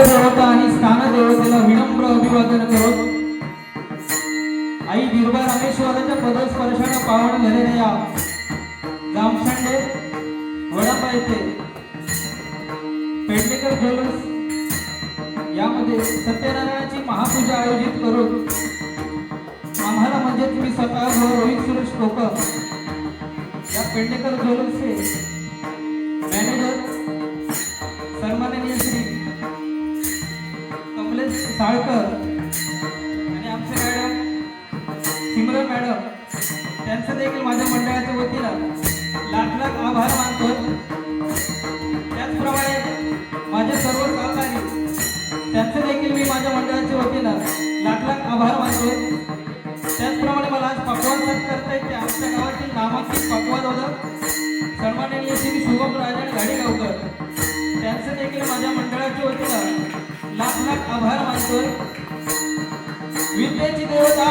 देवता आणि स्थान देवतेला विनम्र अभिवादन करून आई बिरबा रामेश्वराच्या पदस्पर्शाने पावन झालेल्या या जामखंडे वडापा येथे पेडणेकर ज्वेलर्स यामध्ये सत्यनारायणाची महापूजा आयोजित करून आम्हाला म्हणजे तुम्ही स्वतः रोहित सुरेश कोकर या पेडणेकर ज्वेलर्सचे मॅनेजर सन्माननीय श्री कमलेश साळकर आणि आमचे मॅडम सिमरन मॅडम त्यांचं देखील माझ्या मंडळाच्या वतीनं लाख लाख आभार मानतो। त्याचप्रमाणे माझे सर्व सहकारी त्यांचे देखील मी माझ्या मंडळाच्या वतीनं लाख लाख आभार मानतो। त्याचप्रमाणे मला आज पक्वाद करता येते आमच्या गावातील नामांकित पक्वादोदक सन्माननीय श्री शुभम राजन गाडेगावकर त्यांचे देखील माझ्या मंडळाच्या वतीनं लाख लाख आभार मानतोय। विद्येची देवता